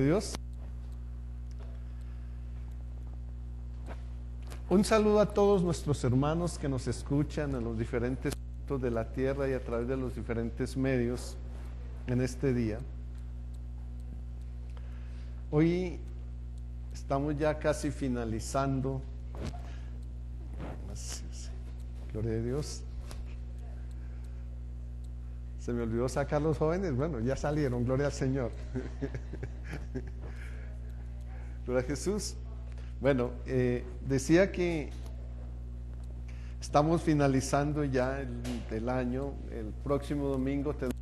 Dios. Un saludo a todos nuestros hermanos que nos escuchan en los diferentes puntos de la tierra y a través de los diferentes medios en este día. Hoy estamos ya casi finalizando. Gloria a Dios. Se me olvidó sacar los jóvenes. Bueno, ya salieron, gloria al Señor. Gloria a Jesús. Bueno, decía que estamos finalizando ya el año. El próximo domingo tendremos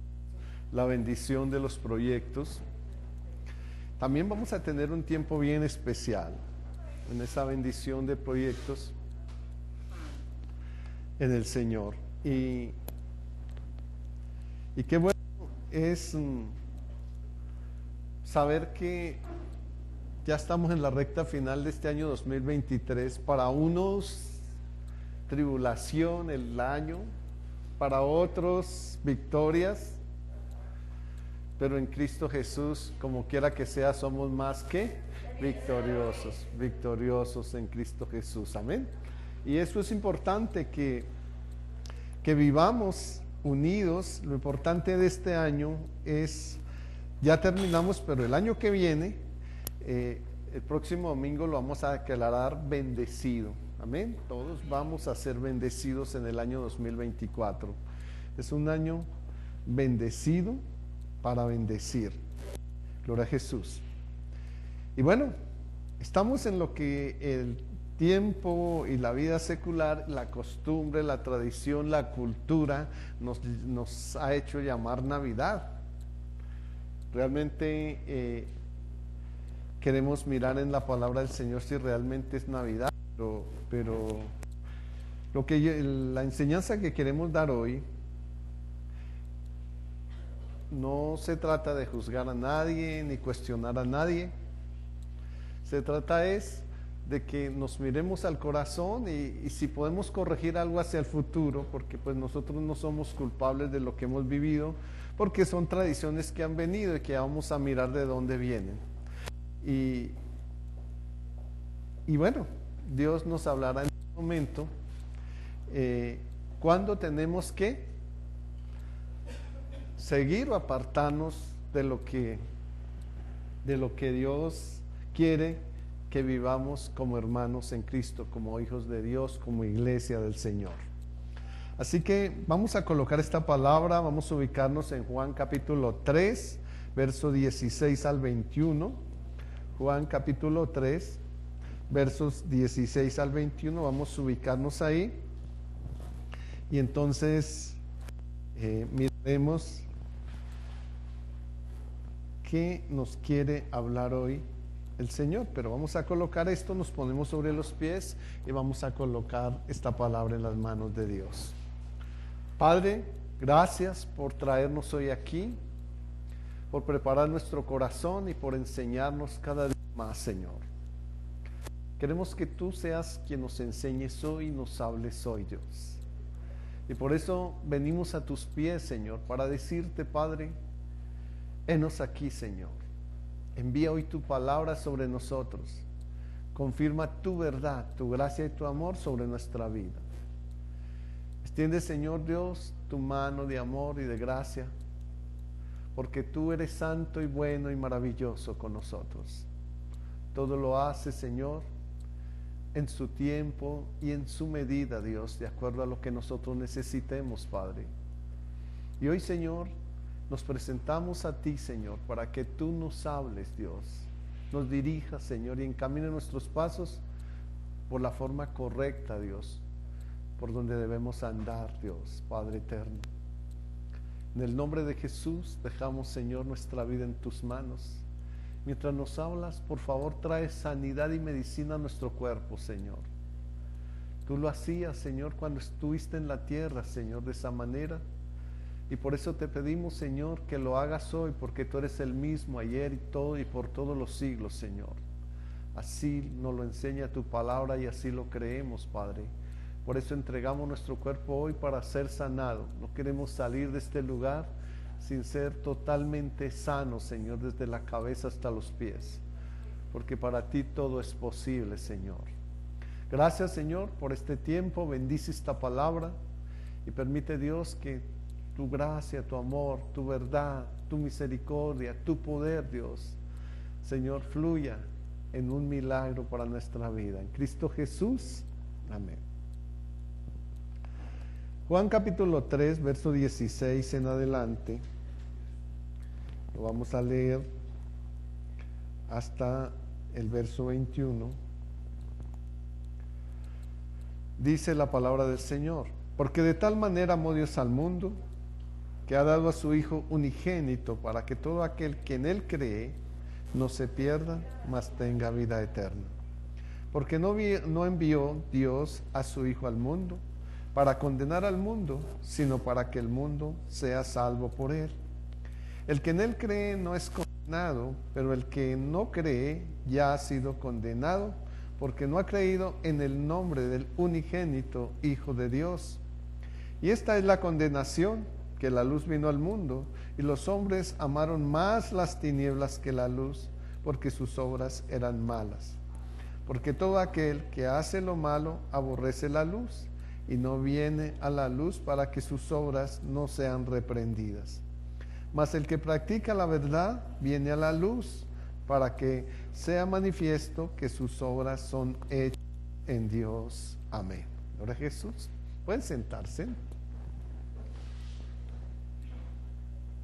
la bendición de los proyectos. También vamos a tener un tiempo bien especial en esa bendición de proyectos en el Señor. Y qué bueno es saber que ya estamos en la recta final de este año 2023. Para unos, tribulación el año, para otros, victorias, pero en Cristo Jesús, como quiera que sea, somos más que victoriosos, victoriosos en Cristo Jesús, amén. Y eso es importante, que vivamos unidos. Lo importante de este año es, ya terminamos, pero el año que viene, el próximo domingo lo vamos a declarar bendecido, amén. Todos vamos a ser bendecidos en el año 2024. Es un año bendecido para bendecir. Gloria a Jesús. Y bueno, estamos en lo que el tiempo y la vida secular, la costumbre, la tradición, la cultura nos ha hecho llamar Navidad. Realmente queremos mirar en la palabra del Señor si realmente es Navidad, pero la enseñanza que queremos dar hoy no se trata de juzgar a nadie ni cuestionar a nadie. Se trata es de que nos miremos al corazón y si podemos corregir algo hacia el futuro, porque pues nosotros no somos culpables de lo que hemos vivido, porque son tradiciones que han venido y que vamos a mirar de dónde vienen. Y bueno, Dios nos hablará en un momento cuándo tenemos que seguir o apartarnos de lo que Dios quiere que vivamos como hermanos en Cristo, como hijos de Dios, como iglesia del Señor. Así que vamos a colocar esta palabra, vamos a ubicarnos en Juan capítulo 3, verso 16 al 21. Juan capítulo 3, versos 16 al 21, vamos a ubicarnos ahí. Y entonces miremos qué nos quiere hablar hoy el Señor. Pero vamos a colocar esto, nos ponemos sobre los pies y vamos a colocar esta palabra en las manos de Dios. Padre, gracias por traernos hoy aquí, por preparar nuestro corazón y por enseñarnos cada día más, Señor. Queremos que tú seas quien nos enseñes hoy y nos hables hoy, Dios. Y por eso venimos a tus pies, Señor, para decirte, Padre, henos aquí, Señor. Envía hoy tu palabra sobre nosotros. Confirma tu verdad, tu gracia y tu amor sobre nuestra vida. Extiende, Señor Dios, tu mano de amor y de gracia, porque tú eres santo y bueno y maravilloso con nosotros. Todo lo hace, Señor, en su tiempo y en su medida, Dios, de acuerdo a lo que nosotros necesitemos, Padre. Y hoy, Señor, nos presentamos a ti, Señor, para que tú nos hables, Dios, nos dirijas, Señor, y encamine nuestros pasos por la forma correcta, Dios, por donde debemos andar, Dios, Padre eterno. En el nombre de Jesús dejamos, Señor, nuestra vida en tus manos. Mientras nos hablas, por favor, trae sanidad y medicina a nuestro cuerpo, Señor. Tú lo hacías, Señor, cuando estuviste en la tierra, Señor, de esa manera. Y por eso te pedimos, Señor, que lo hagas hoy, porque tú eres el mismo ayer y todo y por todos los siglos, Señor. Así nos lo enseña tu palabra y así lo creemos, Padre. Por eso entregamos nuestro cuerpo hoy para ser sanado. No queremos salir de este lugar sin ser totalmente sanos, Señor, desde la cabeza hasta los pies, porque para ti todo es posible, Señor. Gracias, Señor, por este tiempo. Bendice esta palabra y permite, Dios, que tu gracia, tu amor, tu verdad, tu misericordia, tu poder, Dios, Señor, fluya en un milagro para nuestra vida. En Cristo Jesús. Amén. Juan capítulo 3, verso 16 en adelante. Lo vamos a leer hasta el verso 21. Dice la palabra del Señor: porque de tal manera amó Dios al mundo, que ha dado a su Hijo unigénito, para que todo aquel que en Él cree no se pierda, mas tenga vida eterna. Porque no envió Dios a su Hijo al mundo para condenar al mundo, sino para que el mundo sea salvo por Él. El que en Él cree no es condenado, pero el que no cree ya ha sido condenado, porque no ha creído en el nombre del unigénito Hijo de Dios. Y esta es la condenación, que la luz vino al mundo, y los hombres amaron más las tinieblas que la luz, porque sus obras eran malas. Porque todo aquel que hace lo malo aborrece la luz, y no viene a la luz para que sus obras no sean reprendidas. Mas el que practica la verdad viene a la luz, para que sea manifiesto que sus obras son hechas en Dios. Amén. Gloria a Jesús. Pueden sentarse.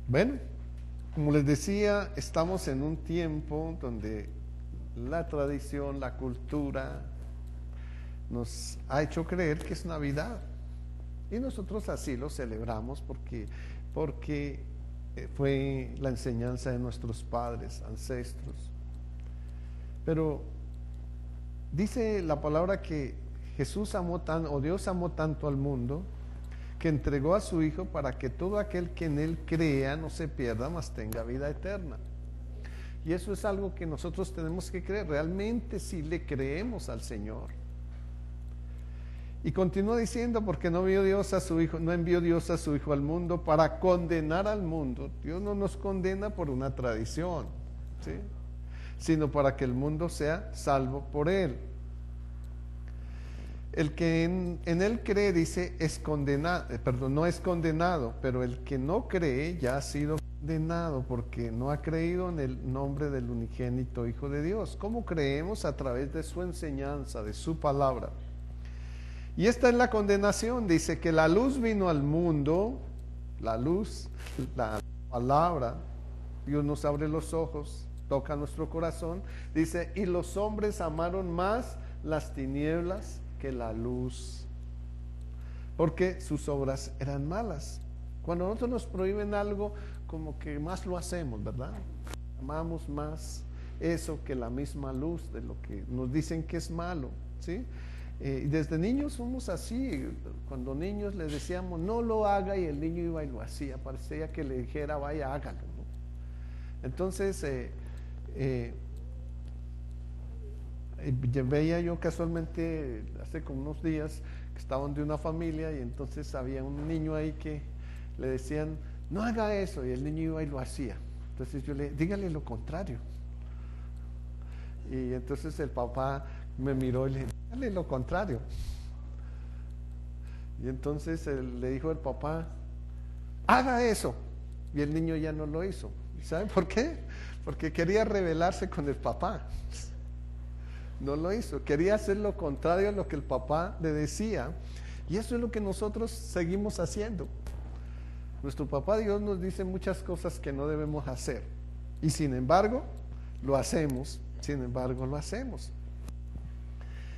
Bueno, como les decía, estamos en un tiempo donde la tradición, la cultura nos ha hecho creer que es Navidad, y nosotros así lo celebramos porque fue la enseñanza de nuestros padres, ancestros. Pero dice la palabra que Dios amó tanto al mundo, que entregó a su Hijo para que todo aquel que en Él crea no se pierda, mas tenga vida eterna. Y eso es algo que nosotros tenemos que creer, realmente si le creemos al Señor. Y continúa diciendo: porque no envió Dios a su Hijo al mundo para condenar al mundo. Dios no nos condena por una tradición, ¿sí?, sino para que el mundo sea salvo por Él. El que en Él cree, dice, no es condenado, pero el que no cree ya ha sido condenado, porque no ha creído en el nombre del unigénito Hijo de Dios. ¿Cómo creemos? A través de su enseñanza, de su palabra. Y esta es la condenación, dice, que la luz vino al mundo, la luz, la palabra, Dios nos abre los ojos, toca nuestro corazón, dice, y los hombres amaron más las tinieblas que la luz, porque sus obras eran malas. Cuando nosotros nos prohíben algo, como que más lo hacemos, ¿verdad? Amamos más eso que la misma luz de lo que nos dicen que es malo, ¿sí? Y desde niños somos así. Cuando niños les decíamos no lo haga, y el niño iba y lo hacía, parecía que le dijera vaya, hágalo, ¿no? Entonces veía yo casualmente hace como unos días que estaban de una familia, y entonces había un niño ahí que le decían no haga eso, y el niño iba y lo hacía. Entonces dígale lo contrario. Y entonces el papá me miró y le dije, dígale lo contrario. Y entonces le dijo el papá, haga eso, y el niño ya no lo hizo. ¿Y saben por qué? Porque quería rebelarse con el papá. No lo hizo, quería hacer lo contrario a lo que el papá le decía. Y eso es lo que nosotros seguimos haciendo. Nuestro papá Dios nos dice muchas cosas que no debemos hacer, y sin embargo lo hacemos.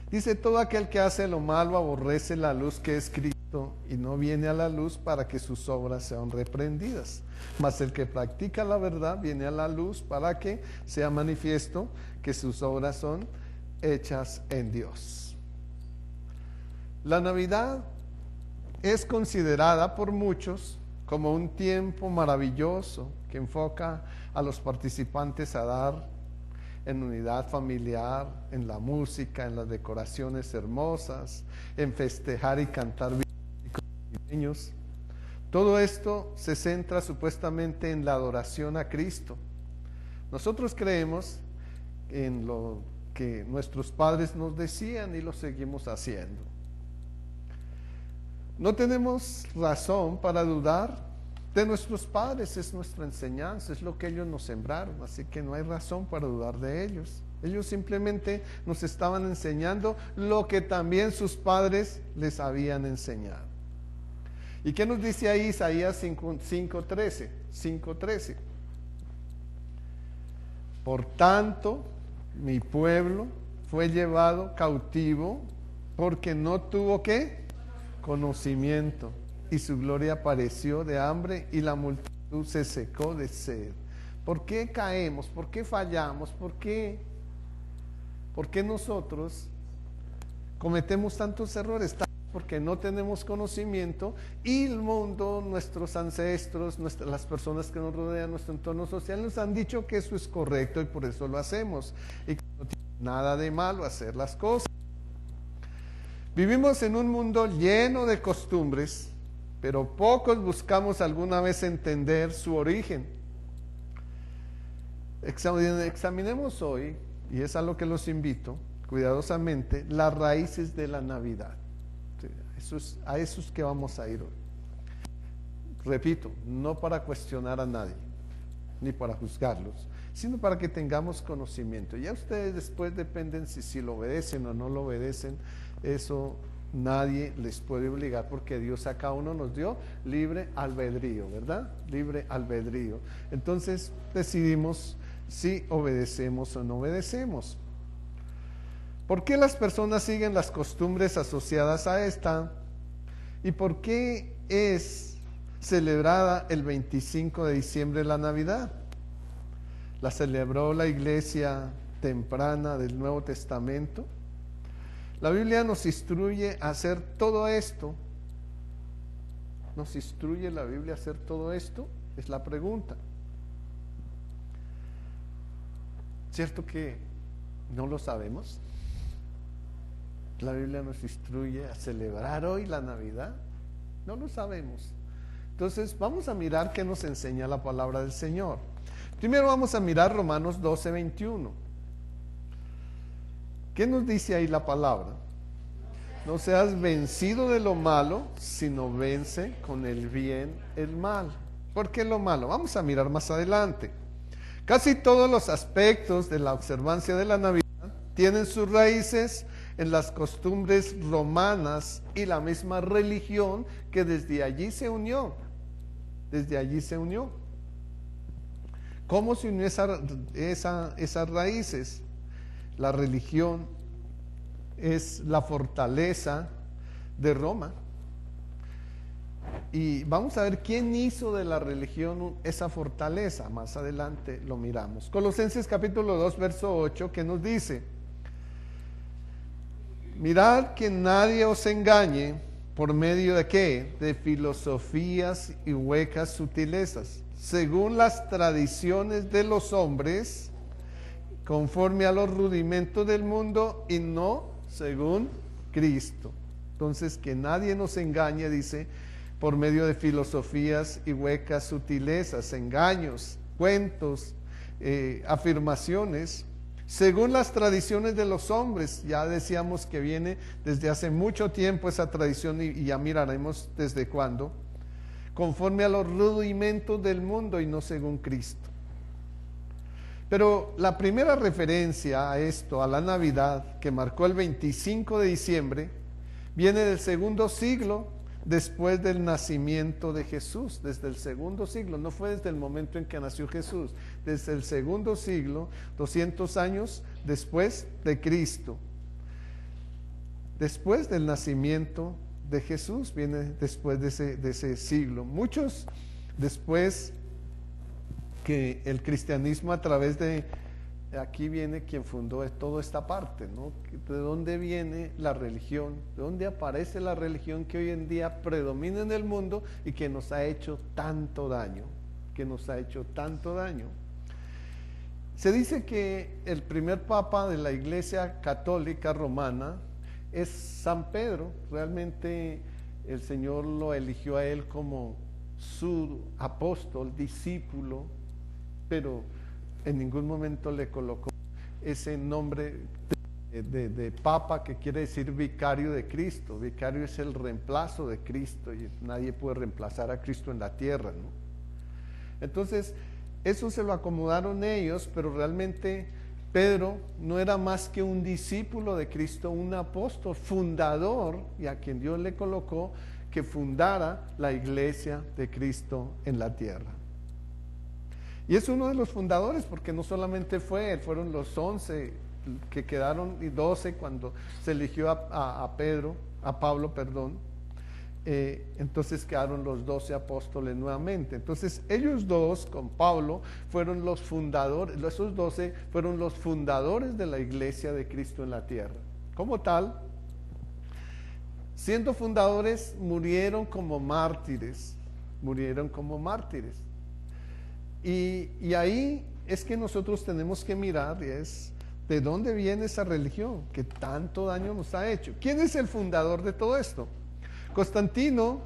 Dice, todo aquel que hace lo malo aborrece la luz que es Cristo, y no viene a la luz para que sus obras sean reprendidas. Mas el que practica la verdad viene a la luz para que sea manifiesto que sus obras son hechas en Dios. La Navidad es considerada por muchos como un tiempo maravilloso que enfoca a los participantes a dar en unidad familiar, en la música, en las decoraciones hermosas, en festejar y cantar villancicos navideños. todo esto se centra supuestamente en la adoración a Cristo. Nosotros creemos en lo que nuestros padres nos decían y lo seguimos haciendo. No tenemos razón para dudar de nuestros padres, es nuestra enseñanza, es lo que ellos nos sembraron, así que no hay razón para dudar de ellos. Ellos simplemente nos estaban enseñando lo que también sus padres les habían enseñado. ¿Y qué nos dice ahí Isaías 5:13? 5:13. Por tanto, mi pueblo fue llevado cautivo porque no tuvo ¿qué? Conocimiento, y su gloria pareció de hambre y la multitud se secó de sed. ¿Por qué caemos? ¿Por qué fallamos? ¿Por qué nosotros cometemos tantos errores? Porque no tenemos conocimiento y el mundo, nuestros ancestros, las personas que nos rodean, nuestro entorno social nos han dicho que eso es correcto y por eso lo hacemos y que no tiene nada de malo hacer las cosas. Vivimos en un mundo lleno de costumbres, pero pocos buscamos alguna vez entender su origen. Examinemos hoy, y es a lo que los invito, cuidadosamente, las raíces de la Navidad. A esos que vamos a ir hoy. Repito, no para cuestionar a nadie, ni para juzgarlos, sino para que tengamos conocimiento. Ya ustedes después dependen si lo obedecen o no lo obedecen. Eso nadie les puede obligar porque Dios a cada uno nos dio libre albedrío, ¿verdad? Libre albedrío. Entonces decidimos si obedecemos o no obedecemos. ¿Por qué las personas siguen las costumbres asociadas a esta? ¿Y por qué es celebrada el 25 de diciembre la Navidad? La celebró la iglesia temprana del Nuevo Testamento. La Biblia nos instruye a hacer todo esto. ¿Nos instruye la Biblia a hacer todo esto? Es la pregunta. ¿Cierto que no lo sabemos? La Biblia nos instruye a celebrar hoy la Navidad. No lo sabemos. Entonces vamos a mirar qué nos enseña la palabra del Señor. Primero vamos a mirar Romanos 12:21. ¿Qué nos dice ahí la palabra? No seas vencido de lo malo, sino vence con el bien el mal. ¿Por qué lo malo? Vamos a mirar más adelante. Casi todos los aspectos de la observancia de la Navidad tienen sus raíces en las costumbres romanas y la misma religión que desde allí se unió. Desde allí se unió. ¿Cómo se unió esas raíces? La religión es la fortaleza de Roma. Y vamos a ver quién hizo de la religión esa fortaleza. Más adelante lo miramos. Colosenses capítulo 2, verso 8, que nos dice: mirad que nadie os engañe por medio de ¿qué? De filosofías y huecas sutilezas, según las tradiciones de los hombres, conforme a los rudimentos del mundo y no según Cristo. Entonces, que nadie nos engañe, dice, por medio de filosofías y huecas sutilezas, engaños, cuentos, afirmaciones, según las tradiciones de los hombres. Ya decíamos que viene desde hace mucho tiempo esa tradición y ya miraremos desde cuándo, conforme a los rudimentos del mundo y no según Cristo. Pero la primera referencia a esto, a la Navidad, que marcó el 25 de diciembre, viene del segundo siglo después del nacimiento de Jesús. Desde el segundo siglo, no fue desde el momento en que nació Jesús, desde el segundo siglo, 200 años después de Cristo. Después del nacimiento de Jesús, viene después de ese siglo. Muchos después que el cristianismo, a través de, aquí viene quien fundó toda esta parte, ¿no? ¿De dónde viene la religión? ¿De dónde aparece la religión que hoy en día predomina en el mundo y que nos ha hecho tanto daño? Que nos ha hecho tanto daño. Se dice que el primer papa de la Iglesia Católica Romana es San Pedro. Realmente el Señor lo eligió a él como su apóstol, discípulo, pero en ningún momento le colocó ese nombre de papa, que quiere decir vicario de Cristo. Vicario es el reemplazo de Cristo y nadie puede reemplazar a Cristo en la tierra, ¿no? Entonces, eso se lo acomodaron ellos, pero realmente Pedro no era más que un discípulo de Cristo, un apóstol, fundador, y a quien Dios le colocó que fundara la iglesia de Cristo en la tierra. Y es uno de los fundadores, porque no solamente fue él, fueron los 11 que quedaron, y 12 cuando se eligió a Pablo, entonces quedaron los 12 apóstoles nuevamente. Entonces ellos dos con Pablo fueron los fundadores, esos 12 fueron los fundadores de la iglesia de Cristo en la tierra. Como tal, siendo fundadores, murieron como mártires. Y ahí es que nosotros tenemos que mirar, es de dónde viene esa religión que tanto daño nos ha hecho. ¿Quién es el fundador de todo esto? Constantino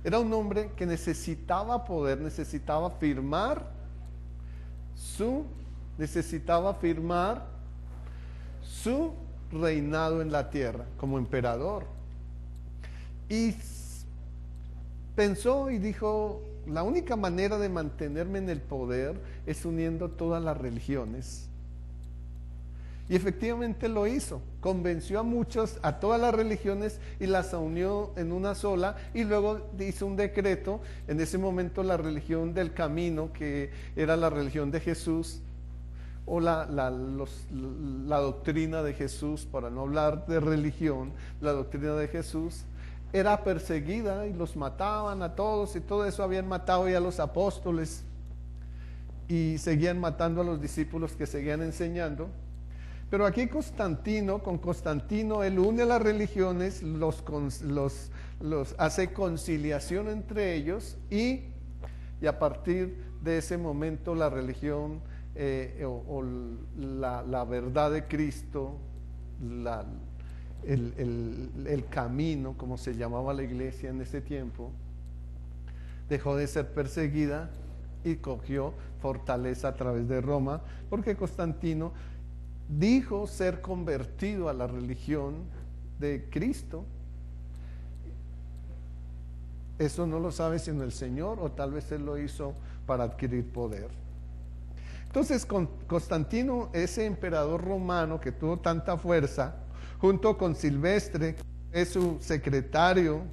era un hombre que necesitaba poder, necesitaba firmar su reinado en la tierra como emperador. Y pensó y dijo, la única manera de mantenerme en el poder es uniendo todas las religiones. Y efectivamente lo hizo, convenció a todas las religiones y las unió en una sola, y luego hizo un decreto. En ese momento la religión del camino, que era la religión de Jesús, o la doctrina de Jesús, para no hablar de religión, la doctrina de Jesús, era perseguida y los mataban a todos, y todo eso. Habían matado ya a los apóstoles y seguían matando a los discípulos que seguían enseñando. Pero aquí con Constantino, él une las religiones, los hace conciliación entre ellos, y a partir de ese momento la religión la verdad de Cristo, el camino, como se llamaba la iglesia en ese tiempo, dejó de ser perseguida y cogió fortaleza a través de Roma, porque Constantino dijo ser convertido a la religión de Cristo. Eso no lo sabe sino el Señor, o tal vez él lo hizo para adquirir poder. Entonces Constantino, ese emperador romano que tuvo tanta fuerza, junto con Silvestre, es su secretario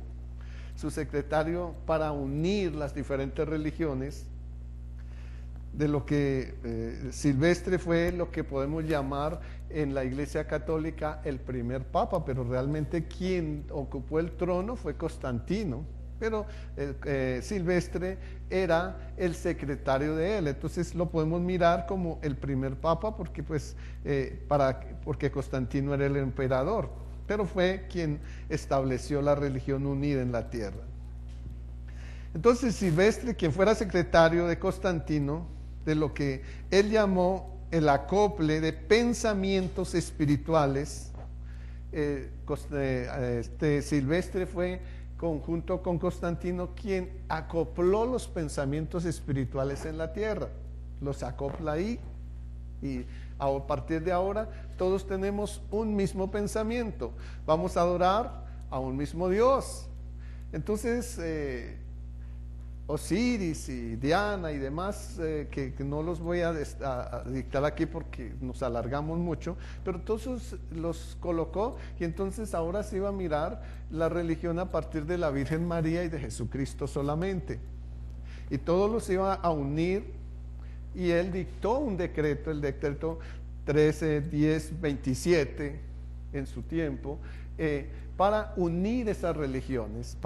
para unir las diferentes religiones, de lo que Silvestre fue lo que podemos llamar en la Iglesia Católica el primer papa, pero realmente quien ocupó el trono fue Constantino, pero Silvestre era el secretario de él. Entonces lo podemos mirar como el primer papa, porque porque Constantino era el emperador, pero fue quien estableció la religión unida en la tierra. Entonces Silvestre, quien fuera secretario de Constantino, de lo que él llamó el acople de pensamientos espirituales, Silvestre fue, junto con Constantino, quien acopló los pensamientos espirituales en la tierra. Los acopla ahí, y a partir de ahora todos tenemos un mismo pensamiento. Vamos a adorar a un mismo Dios. Entonces Osiris y Diana y demás, que no los voy a dictar aquí porque nos alargamos mucho, pero todos los colocó, y entonces ahora se iba a mirar la religión a partir de la Virgen María y de Jesucristo solamente, y todos los iba a unir, y él dictó un decreto, el decreto 13-10-27 en su tiempo, para unir esas religiones,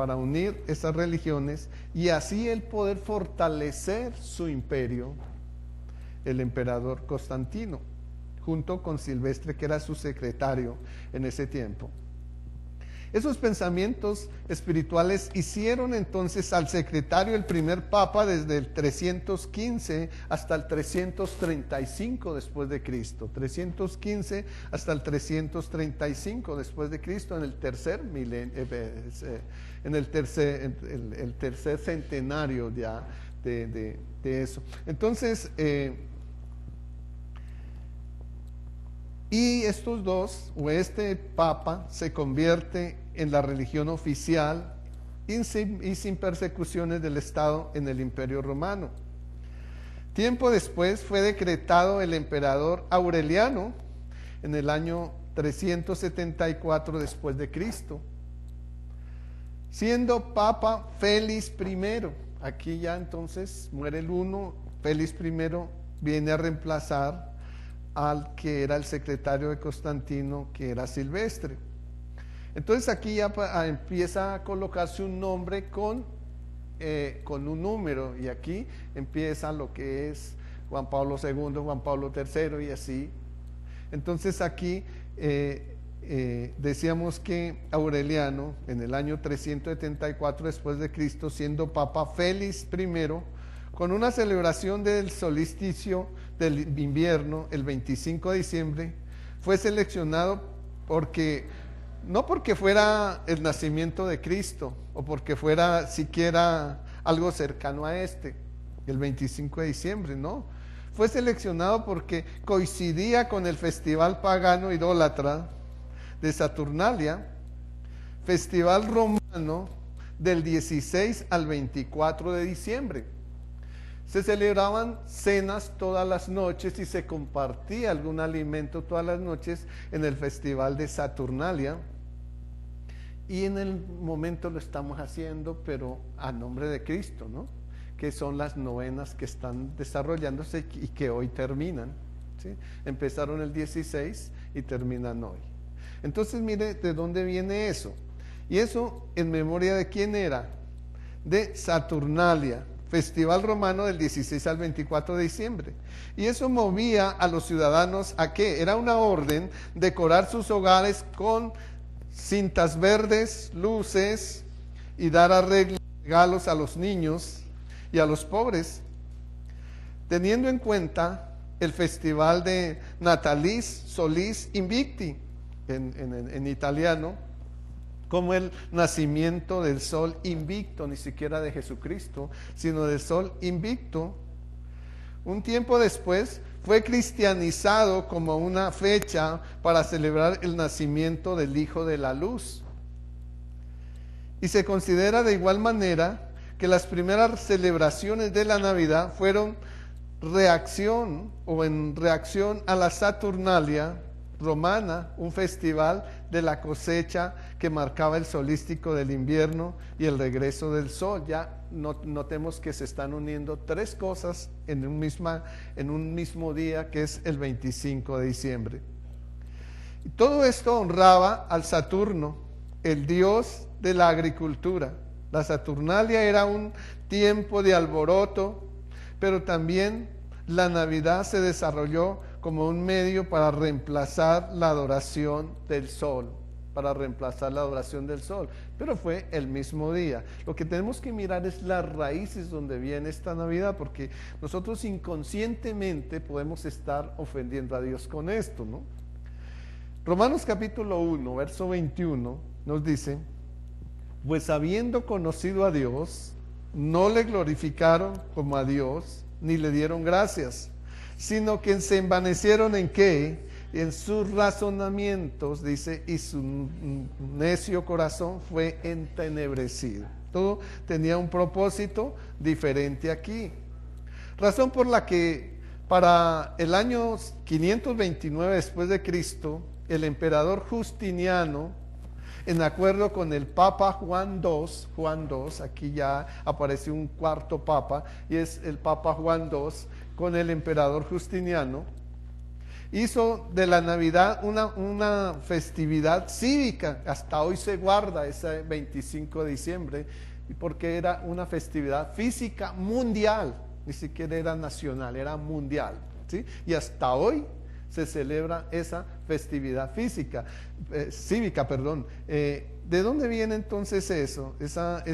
y así él poder fortalecer su imperio, el emperador Constantino, junto con Silvestre, que era su secretario en ese tiempo. Esos pensamientos espirituales hicieron entonces al secretario el primer papa desde el 315 hasta el 335 después de Cristo. 315 hasta el 335 después de Cristo, en el tercer milenio, en el tercer centenario ya de eso. Entonces, y estos dos, o este papa, se convierte en la religión oficial y sin persecuciones del Estado en el Imperio Romano. Tiempo después fue decretado el emperador Aureliano en el año 374 después de Cristo, siendo papa Félix I. Aquí ya entonces muere el uno, Félix I viene a reemplazar al que era el secretario de Constantino, que era Silvestre. Entonces aquí ya empieza a colocarse un nombre con un número, y aquí empieza lo que es Juan Pablo II, Juan Pablo III y así. Entonces aquí decíamos que Aureliano, en el año 374 después de Cristo, siendo papa Félix I, con una celebración del solsticio del invierno, el 25 de diciembre, fue seleccionado no porque fuera el nacimiento de Cristo, o porque fuera siquiera algo cercano a el 25 de diciembre, no. Fue seleccionado porque coincidía con el festival pagano idólatra de Saturnalia, festival romano del 16 al 24 de diciembre. Se celebraban cenas todas las noches y se compartía algún alimento todas las noches en el festival de Saturnalia. Y en el momento lo estamos haciendo, pero a nombre de Cristo, ¿no? Que son las novenas que están desarrollándose y que hoy terminan, ¿sí? Empezaron el 16 y terminan hoy. Entonces mire de dónde viene eso. Y eso en memoria de quién era, de Saturnalia, festival romano del 16 al 24 de diciembre. Y eso movía a los ciudadanos a que era una orden decorar sus hogares con cintas verdes, luces, y dar regalos a los niños y a los pobres, teniendo en cuenta el festival de Natalis Solis Invicti, en italiano, como el nacimiento del sol invicto, ni siquiera de Jesucristo, sino del sol invicto. Un tiempo después fue cristianizado como una fecha para celebrar el nacimiento del Hijo de la Luz. Y se considera de igual manera que las primeras celebraciones de la Navidad fueron en reacción a la Saturnalia romana, un festival de la cosecha que marcaba el solístico del invierno y el regreso del sol. Ya notemos que se están uniendo tres cosas en un mismo día, que es el 25 de diciembre. Y todo esto honraba al Saturno, el dios de la agricultura. La Saturnalia era un tiempo de alboroto, pero también la Navidad se desarrolló como un medio para reemplazar la adoración del sol, pero fue el mismo día. Lo que tenemos que mirar es las raíces donde viene esta Navidad, porque nosotros inconscientemente podemos estar ofendiendo a Dios con esto, ¿no? Romanos capítulo 1, verso 21 nos dice: pues habiendo conocido a Dios, no le glorificaron como a Dios, ni le dieron gracias, sino que se envanecieron ¿en qué? En sus razonamientos, dice, y su necio corazón fue entenebrecido. Todo tenía un propósito diferente aquí. Razón por la que para el año 529 después de Cristo, el emperador Justiniano, en acuerdo con el Papa Juan II, aquí ya aparece un cuarto Papa, y es el Papa Juan II, con el emperador Justiniano, hizo de la Navidad una festividad cívica. Hasta hoy se guarda ese 25 de diciembre, porque era una festividad física mundial, ni siquiera era nacional, era mundial, ¿sí? Y hasta hoy se celebra esa festividad cívica, perdón. ¿De dónde viene entonces eso? Esa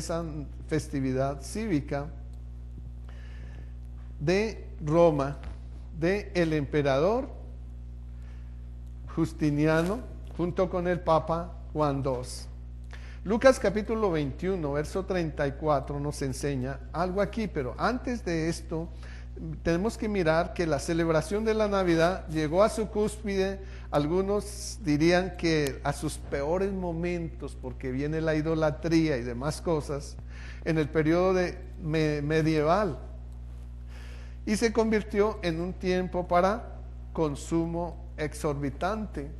festividad cívica de Roma, de el emperador Justiniano, junto con el Papa Juan II. Lucas capítulo 21, verso 34 nos enseña algo aquí, pero antes de esto tenemos que mirar que la celebración de la Navidad llegó a su cúspide, algunos dirían que a sus peores momentos, porque viene la idolatría y demás cosas, en el periodo medieval, y se convirtió en un tiempo para consumo exorbitante,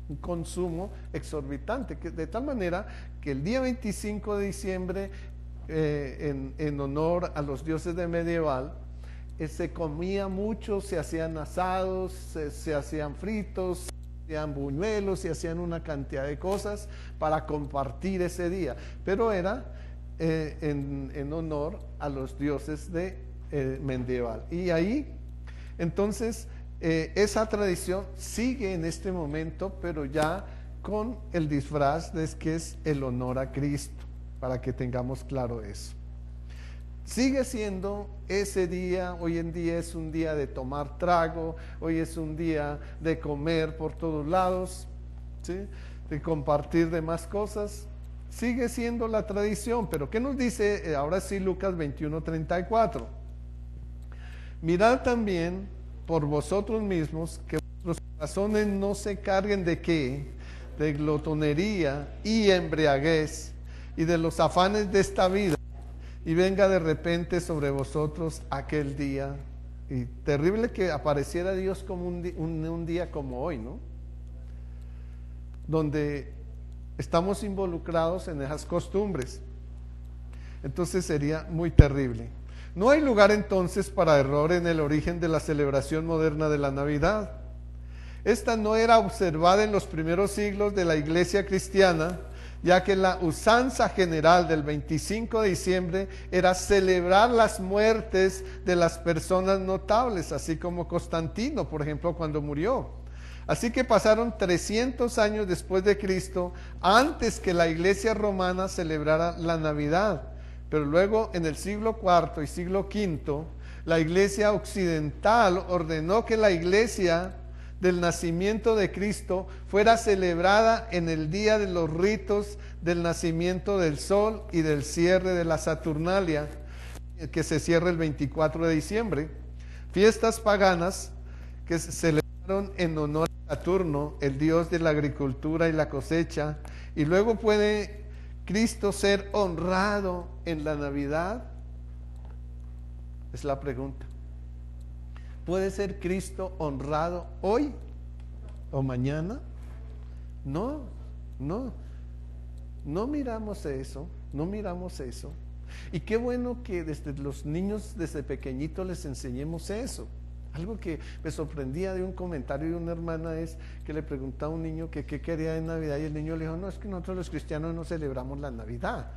un consumo exorbitante, de tal manera que el día 25 de diciembre, en honor a los dioses de medieval, se comía mucho, se hacían asados, se hacían fritos, se hacían buñuelos, se hacían una cantidad de cosas para compartir ese día, pero era en honor a los dioses de medieval. Y ahí, entonces, esa tradición sigue en este momento, pero ya con el disfraz de que es el honor a Cristo, para que tengamos claro eso. Sigue siendo ese día, hoy en día es un día de tomar trago, hoy es un día de comer por todos lados, ¿sí? De compartir demás cosas. Sigue siendo la tradición, pero ¿qué nos dice ahora sí Lucas 21:34? Mirad también por vosotros mismos que vuestros corazones no se carguen de qué, de glotonería y embriaguez y de los afanes de esta vida, y venga de repente sobre vosotros aquel día. Y terrible que apareciera Dios como un día como hoy, ¿no? Donde estamos involucrados en esas costumbres. Entonces sería muy terrible. No hay lugar entonces para error en el origen de la celebración moderna de la Navidad. Esta no era observada en los primeros siglos de la iglesia cristiana, ya que la usanza general del 25 de diciembre era celebrar las muertes de las personas notables, así como Constantino, por ejemplo, cuando murió. Así que pasaron 300 años después de Cristo, antes que la iglesia romana celebrara la Navidad. Pero luego, en el siglo IV y siglo V, la iglesia occidental ordenó que la iglesia del nacimiento de Cristo fuera celebrada en el día de los ritos del nacimiento del sol y del cierre de la Saturnalia, que se cierra el 24 de diciembre. Fiestas paganas que se celebraron en honor a Saturno, el dios de la agricultura y la cosecha. Y luego puede Cristo ser honrado en la Navidad. Es la pregunta. ¿Puede ser Cristo honrado hoy o mañana? No miramos eso, no miramos eso. Y qué bueno que desde los niños, desde pequeñitos les enseñemos eso. Algo que me sorprendía de un comentario de una hermana es que le preguntaba a un niño que qué quería de Navidad, y el niño le dijo: no, es que nosotros los cristianos no celebramos la Navidad.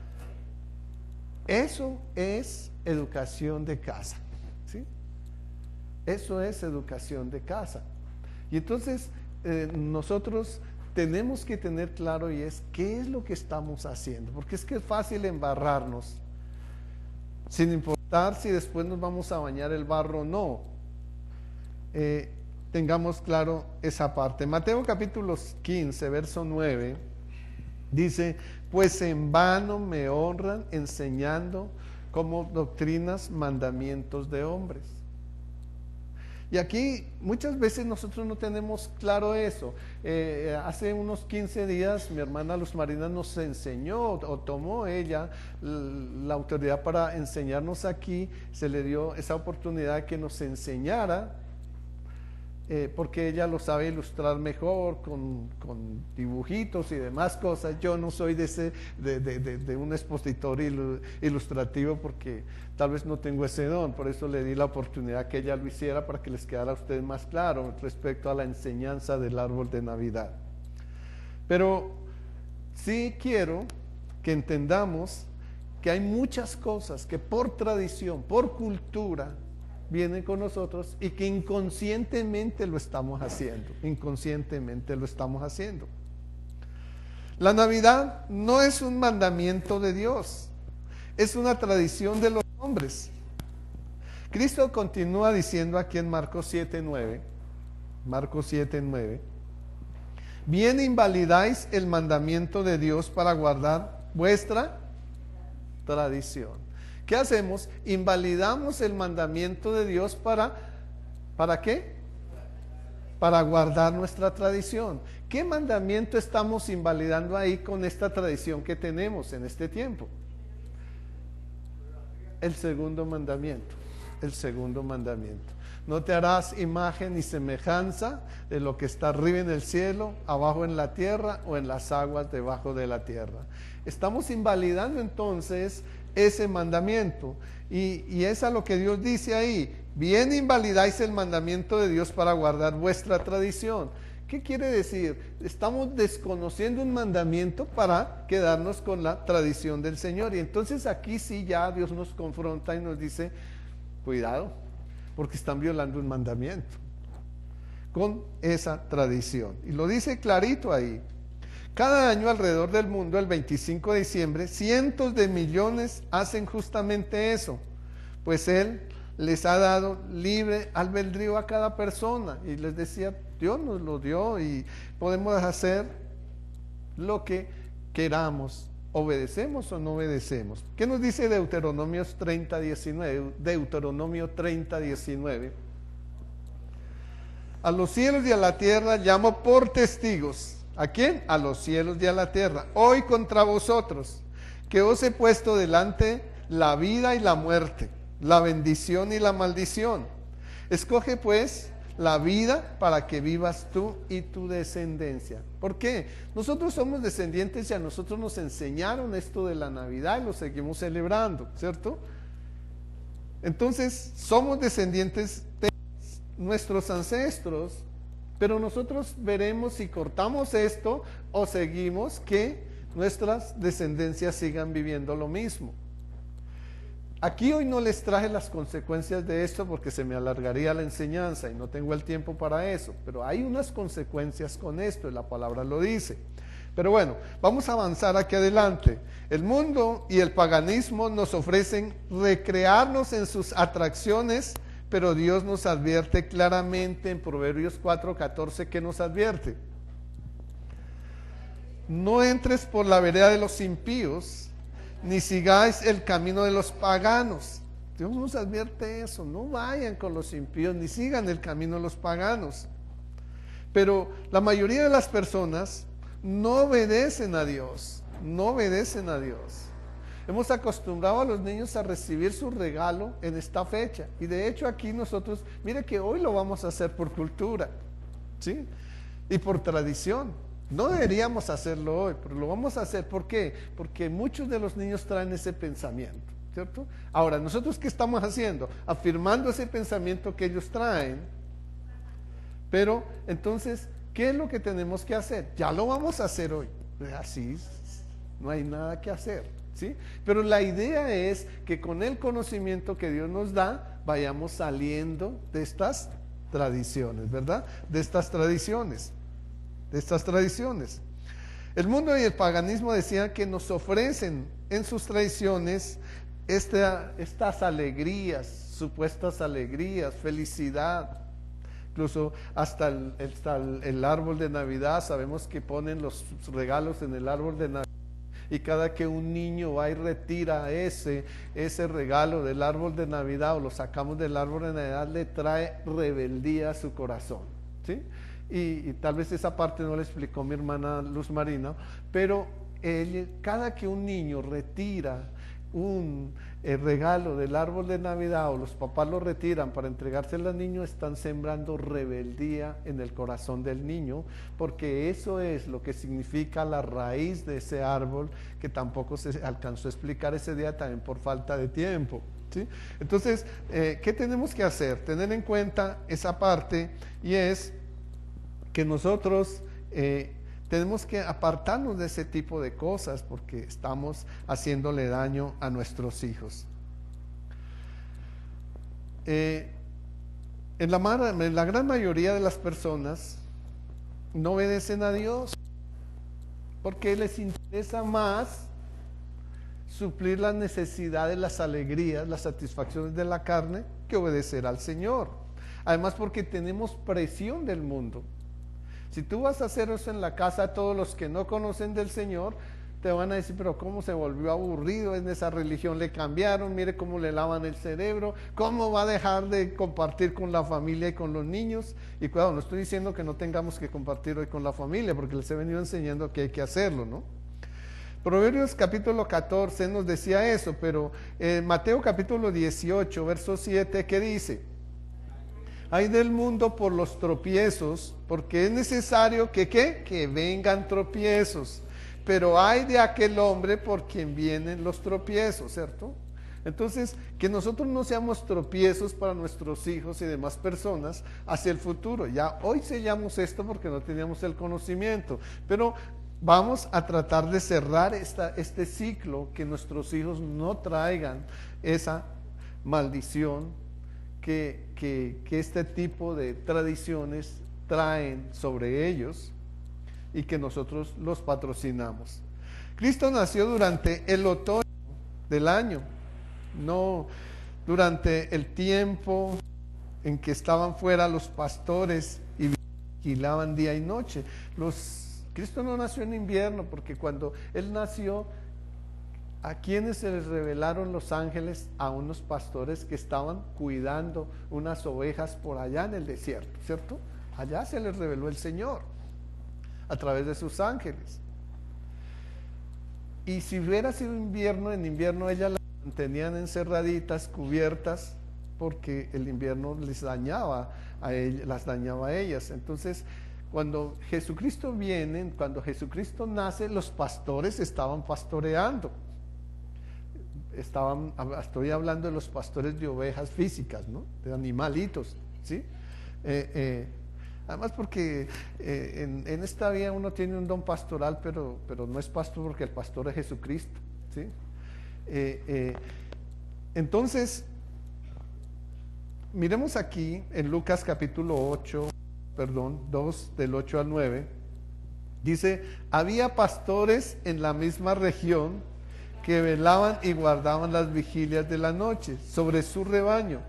Eso es educación de casa, ¿sí? Eso es educación de casa. Y entonces nosotros tenemos que tener claro, y es qué es lo que estamos haciendo, porque es que es fácil embarrarnos sin importar si después nos vamos a bañar el barro o no. Tengamos claro esa parte. Mateo capítulo 15 verso 9 dice: pues en vano me honran enseñando como doctrinas mandamientos de hombres. Y aquí muchas veces nosotros no tenemos claro eso. Hace unos 15 días mi hermana Luz Marina nos enseñó, o tomó ella la autoridad para enseñarnos aquí. Se le dio esa oportunidad que nos enseñara, porque ella lo sabe ilustrar mejor con dibujitos y demás cosas. Yo no soy de un expositor ilustrativo, porque tal vez no tengo ese don. Por eso le di la oportunidad que ella lo hiciera, para que les quedara a ustedes más claro respecto a la enseñanza del árbol de Navidad. Pero sí quiero que entendamos que hay muchas cosas que por tradición, por cultura, viene con nosotros y que inconscientemente lo estamos haciendo. Inconscientemente lo estamos haciendo. La Navidad no es un mandamiento de Dios, es una tradición de los hombres. Cristo continúa diciendo aquí en Marcos 7:9, Marcos 7:9, bien invalidáis el mandamiento de Dios para guardar vuestra tradición. ¿Qué hacemos? Invalidamos el mandamiento de Dios ¿para qué? Para guardar nuestra tradición. ¿Qué mandamiento estamos invalidando ahí con esta tradición que tenemos en este tiempo? El segundo mandamiento. El segundo mandamiento. No te harás imagen ni semejanza de lo que está arriba en el cielo, abajo en la tierra o en las aguas debajo de la tierra. Estamos invalidando entonces ese mandamiento y es a lo que Dios dice ahí. Bien invalidáis el mandamiento de Dios para guardar vuestra tradición. ¿Qué quiere decir? Estamos desconociendo un mandamiento para quedarnos con la tradición del Señor. Y entonces aquí sí ya Dios nos confronta y nos dice, cuidado, porque están violando un mandamiento con esa tradición. Y lo dice clarito ahí. Cada año alrededor del mundo, el 25 de diciembre, cientos de millones hacen justamente eso, pues Él les ha dado libre albedrío a cada persona. Y les decía, Dios nos lo dio y podemos hacer lo que queramos. ¿Obedecemos o no obedecemos? ¿Qué nos dice Deuteronomio 30:19? Deuteronomio 30:19. A los cielos y a la tierra llamo por testigos. ¿A quién? A los cielos y a la tierra. Hoy contra vosotros, que os he puesto delante la vida y la muerte, la bendición y la maldición. Escoge pues la vida para que vivas tú y tu descendencia. ¿Por qué? Nosotros somos descendientes y a nosotros nos enseñaron esto de la Navidad y lo seguimos celebrando, ¿cierto? Entonces, somos descendientes de nuestros ancestros, pero nosotros veremos si cortamos esto o seguimos que nuestras descendencias sigan viviendo lo mismo. Aquí hoy no les traje las consecuencias de esto porque se me alargaría la enseñanza y no tengo el tiempo para eso, pero hay unas consecuencias con esto y la palabra lo dice. Pero bueno, vamos a avanzar aquí adelante. El mundo y el paganismo nos ofrecen recrearnos en sus atracciones, pero Dios nos advierte claramente en Proverbios 4:14, ¿qué nos advierte? No entres por la vereda de los impíos, ni sigáis el camino de los paganos. Dios nos advierte eso, no vayan con los impíos, ni sigan el camino de los paganos. Pero la mayoría de las personas no obedecen a Dios, no obedecen a Dios. Hemos acostumbrado a los niños a recibir su regalo en esta fecha. Y de hecho aquí nosotros, mire que hoy lo vamos a hacer por cultura, ¿sí? Y por tradición. No deberíamos hacerlo hoy, pero lo vamos a hacer. ¿Por qué? Porque muchos de los niños traen ese pensamiento, ¿cierto? Ahora, ¿nosotros qué estamos haciendo? Afirmando ese pensamiento que ellos traen. Pero, entonces, ¿qué es lo que tenemos que hacer? Ya lo vamos a hacer hoy. Así, no hay nada que hacer, ¿sí? Pero la idea es que con el conocimiento que Dios nos da, vayamos saliendo de estas tradiciones, ¿verdad? De estas tradiciones. El mundo y el paganismo decían que nos ofrecen en sus tradiciones estas alegrías, supuestas alegrías, felicidad. Incluso hasta el árbol de Navidad, sabemos que ponen los regalos en el árbol de Navidad. Y cada que un niño va y retira ese regalo del árbol de Navidad o lo sacamos del árbol de Navidad, le trae rebeldía a su corazón, ¿sí? Y tal vez esa parte no le explicó mi hermana Luz Marina, pero cada que un niño retira un regalo del árbol de Navidad o los papás lo retiran para entregárselo al niño, están sembrando rebeldía en el corazón del niño, porque eso es lo que significa la raíz de ese árbol, que tampoco se alcanzó a explicar ese día también por falta de tiempo, ¿sí? Entonces, ¿qué tenemos que hacer? Tener en cuenta esa parte, y es que nosotros tenemos que apartarnos de ese tipo de cosas porque estamos haciéndole daño a nuestros hijos. en la gran mayoría de las personas no obedecen a Dios porque les interesa más suplir las necesidades, las alegrías, las satisfacciones de la carne que obedecer al Señor. Además, porque tenemos presión del mundo. Si tú vas a hacer eso en la casa, todos los que no conocen del Señor te van a decir, pero cómo se volvió aburrido en esa religión, le cambiaron, mire cómo le lavan el cerebro, cómo va a dejar de compartir con la familia y con los niños. Y cuidado, no estoy diciendo que no tengamos que compartir hoy con la familia, porque les he venido enseñando que hay que hacerlo, ¿no? Proverbios capítulo 14 nos decía eso, pero Mateo capítulo 18, verso 7, ¿qué dice? Hay del mundo por los tropiezos, porque es necesario que vengan tropiezos, pero hay de aquel hombre por quien vienen los tropiezos, ¿cierto? Entonces, que nosotros no seamos tropiezos para nuestros hijos y demás personas hacia el futuro. Ya hoy sellamos esto porque no teníamos el conocimiento, pero vamos a tratar de cerrar este ciclo, que nuestros hijos no traigan esa maldición que este tipo de tradiciones traen sobre ellos y que nosotros los patrocinamos. Cristo nació durante el otoño del año, no durante el tiempo en que estaban fuera los pastores y vigilaban día y noche. Cristo no nació en invierno, porque cuando Él nació, ¿a quienes se les revelaron los ángeles? A unos pastores que estaban cuidando unas ovejas por allá en el desierto, ¿cierto? Allá se les reveló el Señor a través de sus ángeles. Y si hubiera sido invierno, en invierno ellas las mantenían encerraditas, cubiertas, porque el invierno les dañaba a ellas, las dañaba a ellas. Entonces, cuando Jesucristo viene, cuando Jesucristo nace, los pastores estaban pastoreando. Estoy hablando de los pastores de ovejas físicas, ¿no? De animalitos, ¿sí? Además, porque en esta vida uno tiene un don pastoral, pero no es pastor, porque el pastor es Jesucristo, ¿sí? Entonces, miremos aquí en Lucas capítulo 2, del 8 al 9, dice: había pastores en la misma región que velaban y guardaban las vigilias de la noche sobre su rebaño.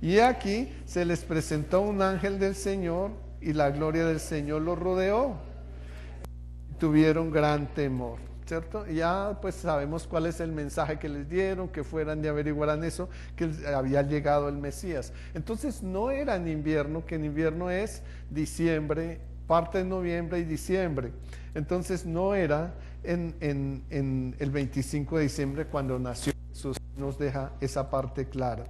Y aquí se les presentó un ángel del Señor, y la gloria del Señor los rodeó. Tuvieron gran temor, ¿cierto? Y ya pues sabemos cuál es el mensaje que les dieron, que fueran y averiguaran eso, que había llegado el Mesías. Entonces no era en invierno, que en invierno es diciembre, parte de noviembre y diciembre. Entonces no era en el 25 de diciembre cuando nació Jesús. Nos deja esa parte clara.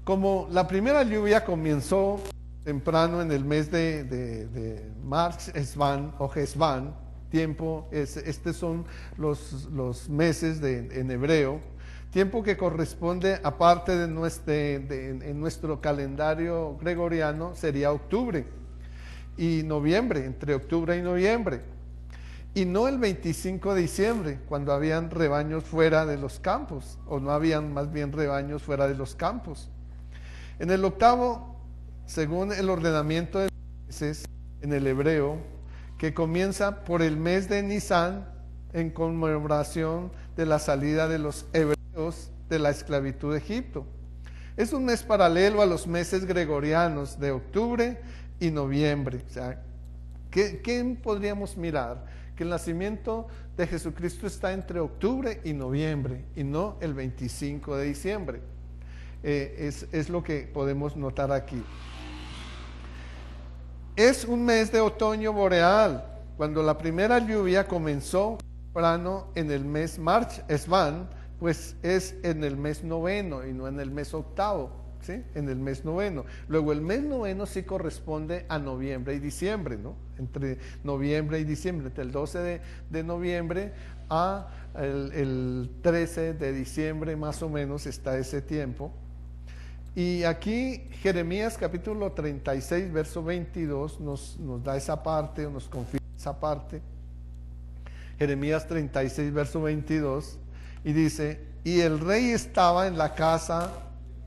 Como la primera lluvia comenzó temprano en el mes de March Esvan o Hesvan, estos son los meses en hebreo, tiempo que corresponde, aparte en nuestro calendario gregoriano, sería octubre y noviembre, entre octubre y noviembre, y no el 25 de diciembre, cuando habían rebaños fuera de los campos, o no habían más bien rebaños fuera de los campos. En el octavo, según el ordenamiento de meses en el hebreo, que comienza por el mes de Nisan, en conmemoración de la salida de los hebreos de la esclavitud de Egipto. Es un mes paralelo a los meses gregorianos de octubre y noviembre. O sea, ¿qué podríamos mirar? Que el nacimiento de Jesucristo está entre octubre y noviembre, y no el 25 de diciembre. Es lo que podemos notar aquí. Es un mes de otoño boreal, cuando la primera lluvia comenzó temprano en el mes March Esvan, pues es en el mes noveno y no en el mes octavo, ¿sí? En el mes noveno. Luego el mes noveno sí corresponde a noviembre y diciembre, ¿no? Entre noviembre y diciembre, entre el 12 de noviembre a el 13 de diciembre más o menos está ese tiempo. Y aquí Jeremías capítulo 36, verso 22 nos da esa parte, o nos confirma esa parte. Jeremías 36, verso 22, y dice: y el rey estaba en la casa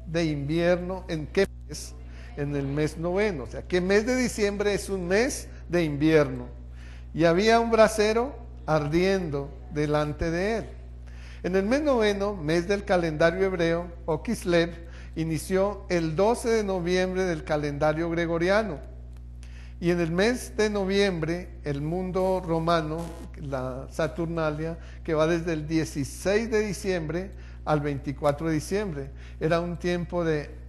de invierno. ¿En qué mes? en el mes noveno. O sea, que el mes de diciembre es un mes de invierno. Y había un brasero ardiendo delante de él. En el mes noveno, mes del calendario hebreo, o Kislev, inició el 12 de noviembre del calendario gregoriano. Y en el mes de noviembre, el mundo romano, la Saturnalia, que va desde el 16 de diciembre al 24 de diciembre, era un tiempo de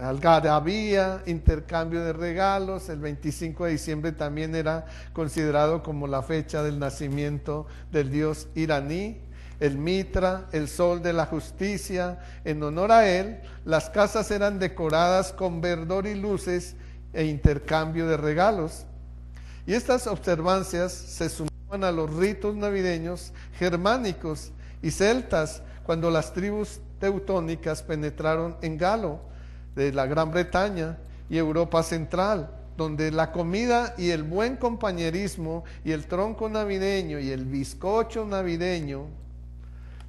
algarabía, intercambio de regalos. El 25 de diciembre también era considerado como la fecha del nacimiento del dios iraní, el Mitra, el sol de la justicia. En honor a él, las casas eran decoradas con verdor y luces e intercambio de regalos. Y estas observancias se sumaban a los ritos navideños germánicos y celtas cuando las tribus teutónicas penetraron en Galo, de la Gran Bretaña y Europa Central, donde la comida y el buen compañerismo y el tronco navideño y el bizcocho navideño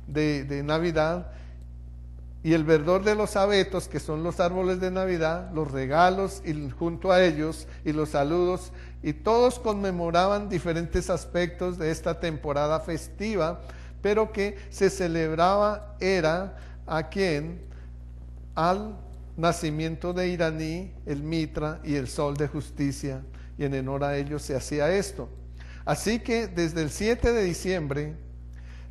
de Navidad y el verdor de los abetos, que son los árboles de Navidad, los regalos y junto a ellos y los saludos, y todos conmemoraban diferentes aspectos de esta temporada festiva, pero que se celebraba era a quién, al nacimiento de Iraní, el Mitra y el sol de justicia, y en honor a ellos se hacía esto. Así que desde el 7 de diciembre,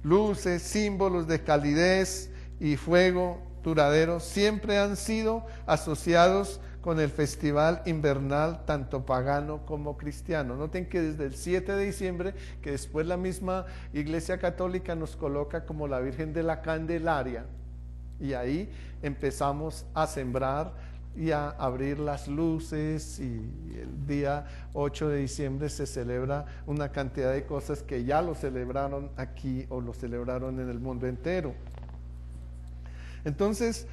luces, símbolos de calidez y fuego duradero siempre han sido asociados con el festival invernal, tanto pagano como cristiano. Noten que desde el 7 de diciembre, que después la misma Iglesia Católica nos coloca como la Virgen de la Candelaria, y ahí empezamos a sembrar y a abrir las luces, y el día 8 de diciembre se celebra una cantidad de cosas que ya lo celebraron aquí o lo celebraron en el mundo entero. Entonces,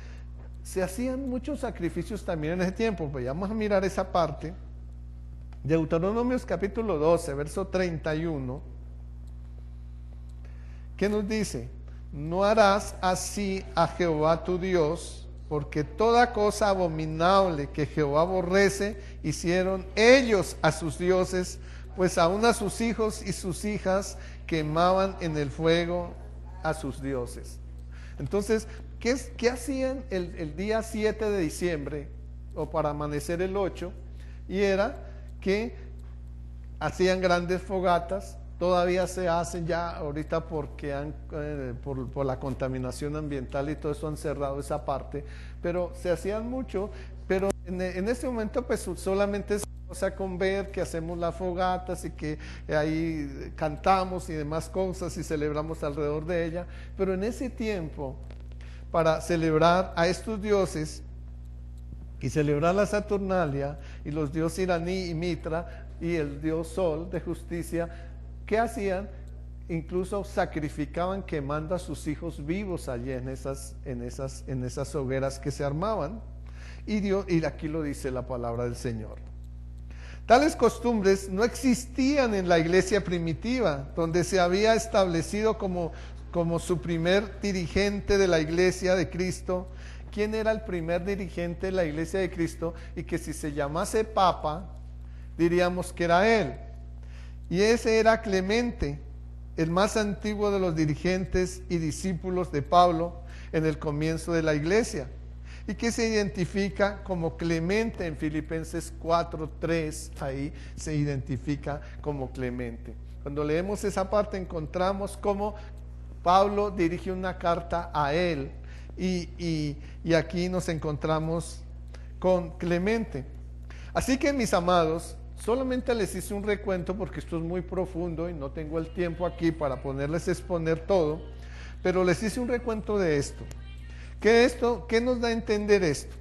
se hacían muchos sacrificios también en ese tiempo. Pues vamos a mirar esa parte. Deuteronomios capítulo 12, verso 31, ¿qué nos dice? No harás así a Jehová tu Dios, porque toda cosa abominable que Jehová aborrece hicieron ellos a sus dioses, pues aún a sus hijos y sus hijas quemaban en el fuego a sus dioses. Entonces, ¿qué hacían el día 7 de diciembre o para amanecer el 8? Y era que hacían grandes fogatas. Todavía se hacen ya ahorita porque por la contaminación ambiental y todo eso han cerrado esa parte, pero se hacían mucho. Pero en este momento pues solamente es cosa con ver que hacemos las fogatas y que ahí cantamos y demás cosas y celebramos alrededor de ella. Pero en ese tiempo, para celebrar a estos dioses y celebrar la Saturnalia y los dioses Iraní y Mitra y el dios Sol de justicia, ¿qué hacían? Incluso sacrificaban quemando a sus hijos vivos allí en esas hogueras que se armaban. Y aquí lo dice la palabra del Señor. Tales costumbres no existían en la iglesia primitiva, donde se había establecido como su primer dirigente de la iglesia de Cristo. ¿Quién era el primer dirigente de la iglesia de Cristo? Y que si se llamase Papa, diríamos que era él. Y ese era Clemente, el más antiguo de los dirigentes y discípulos de Pablo en el comienzo de la iglesia, y que se identifica como Clemente en Filipenses 4:3, ahí se identifica como Clemente. Cuando leemos esa parte encontramos cómo Pablo dirige una carta a él, y aquí nos encontramos con Clemente. Así que, mis amados, solamente les hice un recuento porque esto es muy profundo y no tengo el tiempo aquí para ponerles a exponer todo, pero les hice un recuento de esto. ¿Qué nos da a entender esto?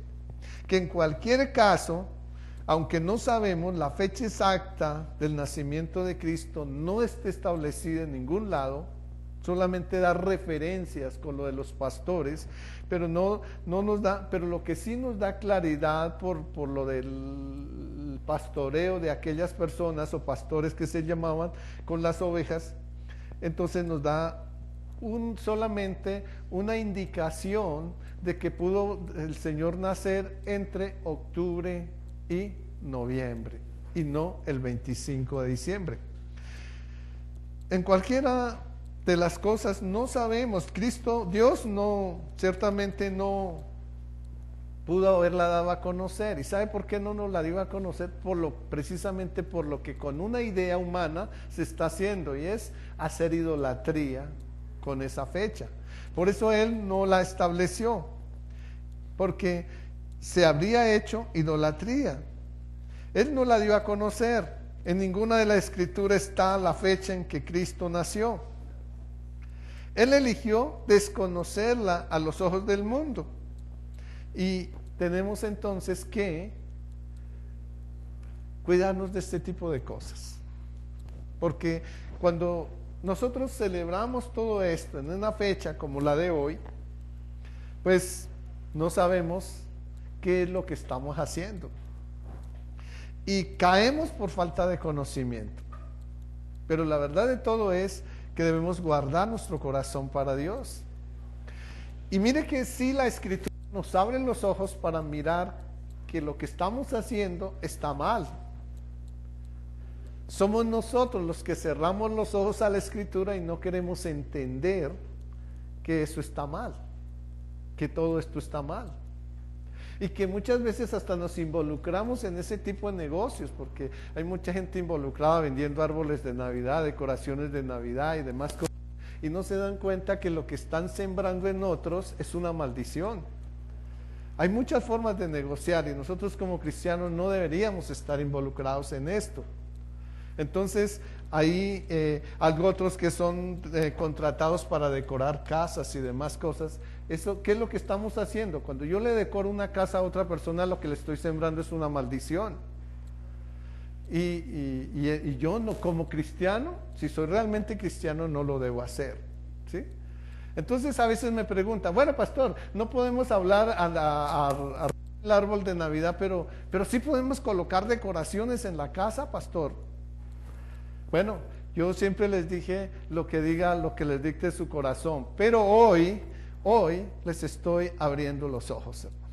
Que en cualquier caso, aunque no sabemos la fecha exacta del nacimiento de Cristo, no está establecida en ningún lado, solamente da referencias con lo de los pastores, pero no nos da, pero lo que sí nos da claridad por lo del pastoreo de aquellas personas o pastores que se llamaban con las ovejas, entonces nos da solamente una indicación de que pudo el Señor nacer entre octubre y noviembre y no el 25 de diciembre. En cualquiera de las cosas no sabemos, Dios ciertamente no pudo haberla dado a conocer. ¿Y sabe por qué no nos la dio a conocer? Precisamente por lo que con una idea humana se está haciendo, y es hacer idolatría con esa fecha. Por eso Él no la estableció, porque se habría hecho idolatría. Él no la dio a conocer. En ninguna de las escrituras está la fecha en que Cristo nació. Él eligió desconocerla a los ojos del mundo. Y tenemos entonces que cuidarnos de este tipo de cosas. Porque cuando nosotros celebramos todo esto en una fecha como la de hoy, pues no sabemos qué es lo que estamos haciendo. Y caemos por falta de conocimiento. Pero la verdad de todo es que debemos guardar nuestro corazón para Dios. Y mire que sí, la Escritura nos abre los ojos para mirar que lo que estamos haciendo está mal. Somos nosotros los que cerramos los ojos a la Escritura y no queremos entender que eso está mal, que todo esto está mal. Y que muchas veces hasta nos involucramos en ese tipo de negocios, porque hay mucha gente involucrada vendiendo árboles de Navidad, decoraciones de Navidad y demás cosas, y no se dan cuenta que lo que están sembrando en otros es una maldición. Hay muchas formas de negociar y nosotros como cristianos no deberíamos estar involucrados en esto. Entonces hay algo otros que son contratados para decorar casas y demás cosas. Eso, ¿qué es lo que estamos haciendo? Cuando yo le decoro una casa a otra persona, lo que le estoy sembrando es una maldición. Y yo no, como cristiano, si soy realmente cristiano, no lo debo hacer, ¿sí? Entonces a veces me preguntan, bueno, pastor, no podemos hablar al árbol de Navidad, pero sí podemos colocar decoraciones en la casa, pastor. Bueno, yo siempre les dije lo que les dicte su corazón, pero hoy les estoy abriendo los ojos, hermanos.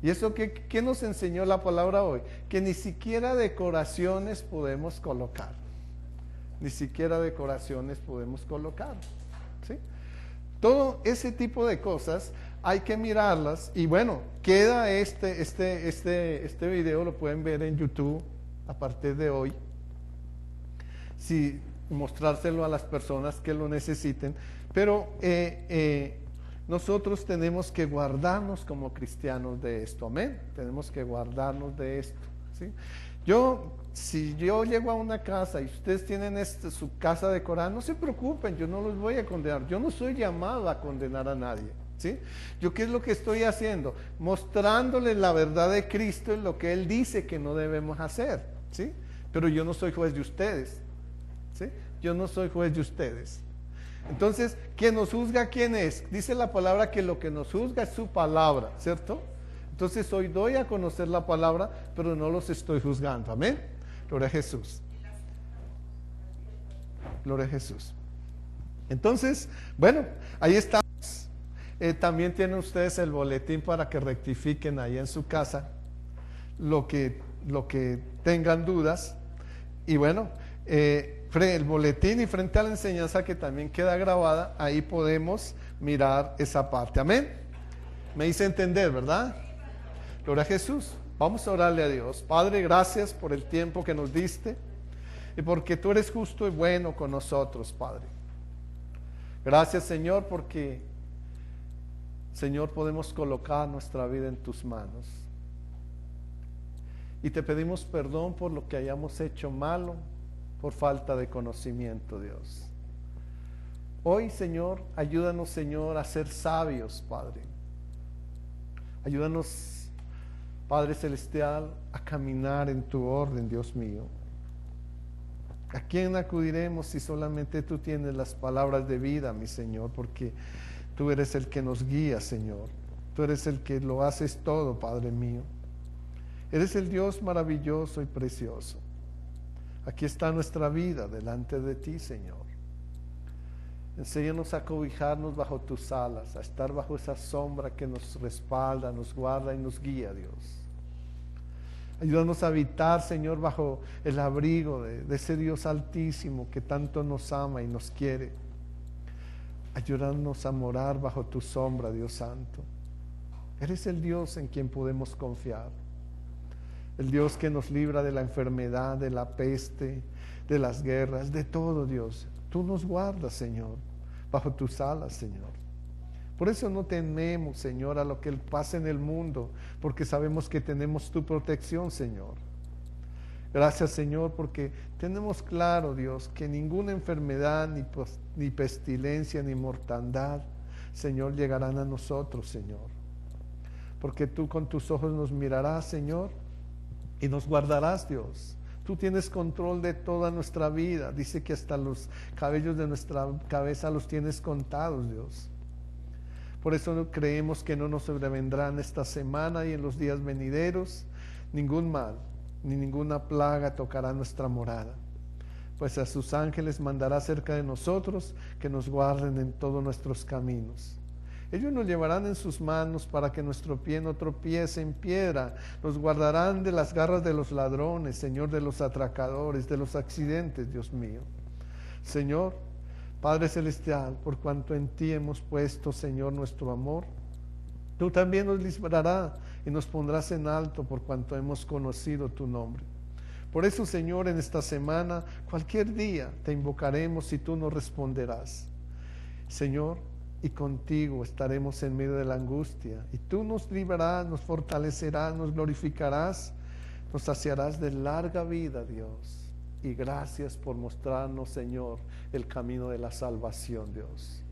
¿Y eso qué nos enseñó la palabra hoy? Que ni siquiera decoraciones podemos colocar. Ni siquiera decoraciones podemos colocar, ¿sí? Todo ese tipo de cosas hay que mirarlas. Y bueno, queda este video, lo pueden ver en YouTube a partir de hoy. Si mostrárselo a las personas que lo necesiten. Pero nosotros tenemos que guardarnos como cristianos de esto, amén. Tenemos que guardarnos de esto, ¿sí? Si yo llego a una casa y ustedes tienen su casa decorada, no se preocupen, yo no los voy a condenar. Yo no soy llamado a condenar a nadie, ¿sí? Yo, ¿qué es lo que estoy haciendo? Mostrándoles la verdad de Cristo en lo que Él dice que no debemos hacer, ¿sí? Pero yo no soy juez de ustedes, ¿sí? Yo no soy juez de ustedes. Entonces, ¿quién nos juzga? ¿Quién es? Dice la palabra que lo que nos juzga es su palabra, ¿cierto? Entonces hoy doy a conocer la palabra, pero no los estoy juzgando, amén. Gloria a Jesús. Gloria a Jesús. Entonces, bueno, ahí estamos. También tienen ustedes el boletín para que rectifiquen ahí en su casa lo que tengan dudas. Y bueno, el boletín y frente a la enseñanza que también queda grabada, ahí podemos mirar esa parte, amén. Me hice entender, ¿verdad? Gloria a Jesús. Vamos a orarle a Dios. Padre, gracias por el tiempo que nos diste y porque tú eres justo y bueno con nosotros, Padre. Gracias, Señor, porque, Señor, podemos colocar nuestra vida en tus manos. Y te pedimos perdón por lo que hayamos hecho malo, por falta de conocimiento, Dios. Hoy, Señor, ayúdanos, Señor, a ser sabios, Padre. Ayúdanos, Padre Celestial, a caminar en tu orden, Dios mío. ¿A quién acudiremos si solamente tú tienes las palabras de vida, mi Señor? Porque tú eres el que nos guía, Señor. Tú eres el que lo haces todo, Padre mío. Eres el Dios maravilloso y precioso. Aquí está nuestra vida delante de ti, Señor. Enséñanos a cobijarnos bajo tus alas, a estar bajo esa sombra que nos respalda, nos guarda y nos guía, Dios. Ayúdanos a habitar, Señor, bajo el abrigo de ese Dios altísimo que tanto nos ama y nos quiere. Ayúdanos a morar bajo tu sombra, Dios Santo. Eres el Dios en quien podemos confiar. El Dios que nos libra de la enfermedad, de la peste, de las guerras, de todo, Dios. Tú nos guardas, Señor, bajo tus alas, Señor. Por eso no tememos, Señor, a lo que pasa en el mundo, porque sabemos que tenemos tu protección, Señor. Gracias, Señor, porque tenemos claro, Dios, que ninguna enfermedad, ni pestilencia, ni mortandad, Señor, llegarán a nosotros, Señor. Porque tú con tus ojos nos mirarás, Señor, y nos guardarás, Dios. Tú tienes control de toda nuestra vida. Dice que hasta los cabellos de nuestra cabeza los tienes contados, Dios. Por eso creemos que no nos sobrevendrán esta semana y en los días venideros ningún mal, ni ninguna plaga tocará nuestra morada. Pues a sus ángeles mandará cerca de nosotros que nos guarden en todos nuestros caminos. Ellos nos llevarán en sus manos para que nuestro pie no tropiece en piedra. Nos guardarán de las garras de los ladrones, Señor, de los atracadores, de los accidentes, Dios mío. Señor, Padre Celestial, por cuanto en ti hemos puesto, Señor, nuestro amor, tú también nos librarás y nos pondrás en alto por cuanto hemos conocido tu nombre. Por eso, Señor, en esta semana, cualquier día te invocaremos y tú nos responderás. Señor, y contigo estaremos en medio de la angustia, y tú nos librarás, nos fortalecerás, nos glorificarás, nos saciarás de larga vida, Dios. Y gracias por mostrarnos, Señor, el camino de la salvación, Dios.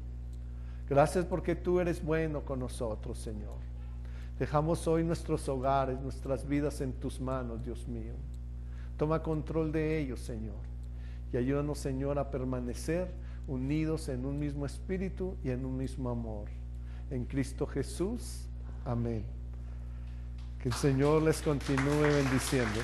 Gracias porque tú eres bueno con nosotros, Señor. Dejamos hoy nuestros hogares, nuestras vidas en tus manos, Dios mío. Toma control de ellos, Señor, y ayúdanos, Señor, a permanecer unidos en un mismo espíritu y en un mismo amor. En Cristo Jesús. Amén. Que el Señor les continúe bendiciendo.